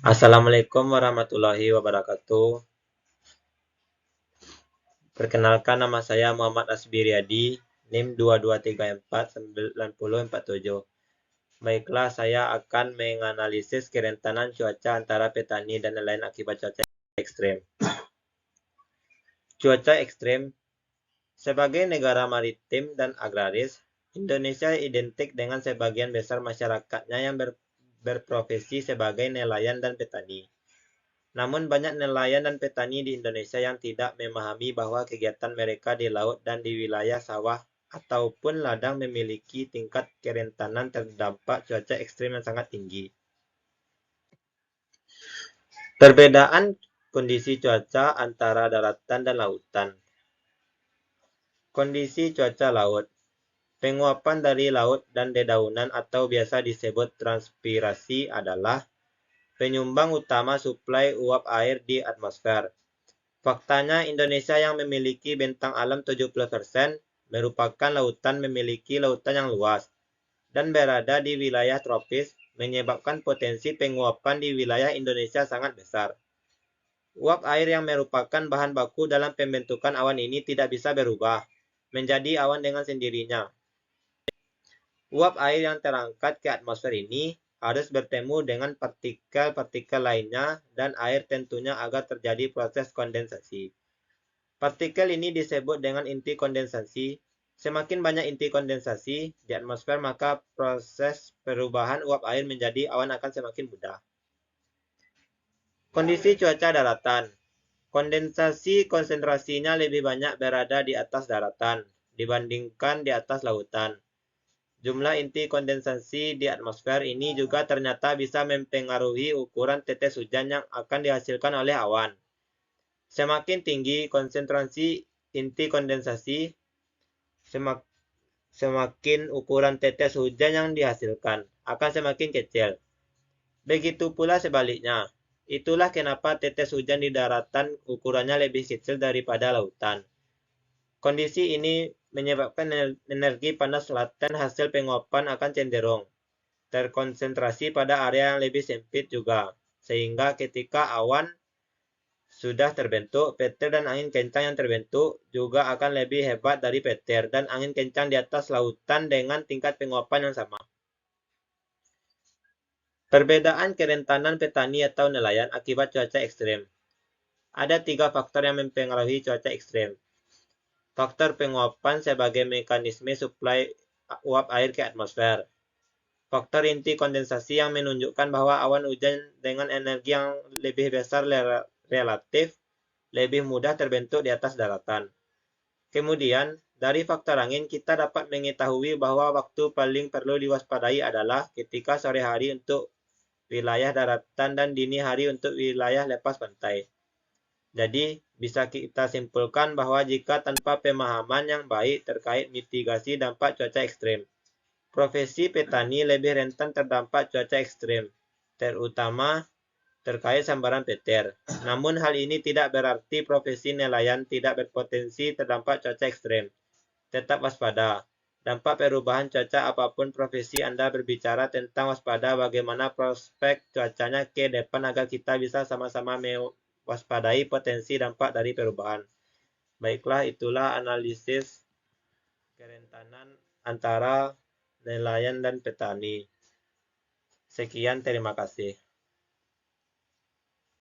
Assalamualaikum warahmatullahi wabarakatuh. Perkenalkan, nama saya Muhammad Asbi Riyadi, NIM 22349047. Baiklah, saya akan menganalisis kerentanan cuaca antara petani dan nelayan akibat cuaca ekstrem. Cuaca ekstrem. Sebagai negara maritim dan agraris, Indonesia identik dengan sebagian besar masyarakatnya yang berprofesi sebagai nelayan dan petani. Namun banyak nelayan dan petani di Indonesia yang tidak memahami bahwa kegiatan mereka di laut dan di wilayah sawah ataupun ladang memiliki tingkat kerentanan terdampak cuaca ekstrem yang sangat tinggi. Perbedaan kondisi cuaca antara daratan dan lautan. Kondisi cuaca laut. Penguapan dari laut dan dedaunan atau biasa disebut transpirasi adalah penyumbang utama suplai uap air di atmosfer. Faktanya, Indonesia yang memiliki bentang alam 70% merupakan memiliki lautan yang luas dan berada di wilayah tropis, menyebabkan potensi penguapan di wilayah Indonesia sangat besar. Uap air yang merupakan bahan baku dalam pembentukan awan ini tidak bisa berubah menjadi awan dengan sendirinya. Uap air yang terangkat ke atmosfer ini harus bertemu dengan partikel-partikel lainnya dan air tentunya agar terjadi proses kondensasi. Partikel ini disebut dengan inti kondensasi. Semakin banyak inti kondensasi di atmosfer, maka proses perubahan uap air menjadi awan akan semakin mudah. Kondisi cuaca daratan. Kondensasi konsentrasinya lebih banyak berada di atas daratan dibandingkan di atas lautan. Jumlah inti kondensasi di atmosfer ini juga ternyata bisa mempengaruhi ukuran tetes hujan yang akan dihasilkan oleh awan. Semakin tinggi konsentrasi inti kondensasi, semakin ukuran tetes hujan yang dihasilkan akan semakin kecil. Begitu pula sebaliknya. Itulah kenapa tetes hujan di daratan ukurannya lebih kecil daripada lautan. Kondisi ini menyebabkan energi panas laten hasil penguapan akan cenderung terkonsentrasi pada area yang lebih sempit juga. Sehingga ketika awan sudah terbentuk, petir dan angin kencang yang terbentuk juga akan lebih hebat dari petir dan angin kencang di atas lautan dengan tingkat penguapan yang sama. Perbedaan kerentanan petani atau nelayan akibat cuaca ekstrem. Ada 3 faktor yang mempengaruhi cuaca ekstrem. Faktor penguapan sebagai mekanisme suplai uap air ke atmosfer. Faktor inti kondensasi yang menunjukkan bahwa awan hujan dengan energi yang lebih besar relatif lebih mudah terbentuk di atas daratan. Kemudian, dari faktor angin kita dapat mengetahui bahwa waktu paling perlu diwaspadai adalah ketika sore hari untuk wilayah daratan dan dini hari untuk wilayah lepas pantai. Jadi, bisa kita simpulkan bahwa jika tanpa pemahaman yang baik terkait mitigasi dampak cuaca ekstrem, profesi petani lebih rentan terdampak cuaca ekstrem, terutama terkait sambaran petir. Namun hal ini tidak berarti profesi nelayan tidak berpotensi terdampak cuaca ekstrem. Tetap waspada. Dampak perubahan cuaca apapun profesi Anda berbicara tentang waspada bagaimana prospek cuacanya ke depan agar kita bisa sama-sama mewaspadai potensi dampak dari perubahan. Baiklah, itulah analisis kerentanan antara nelayan dan petani. Sekian, terima kasih.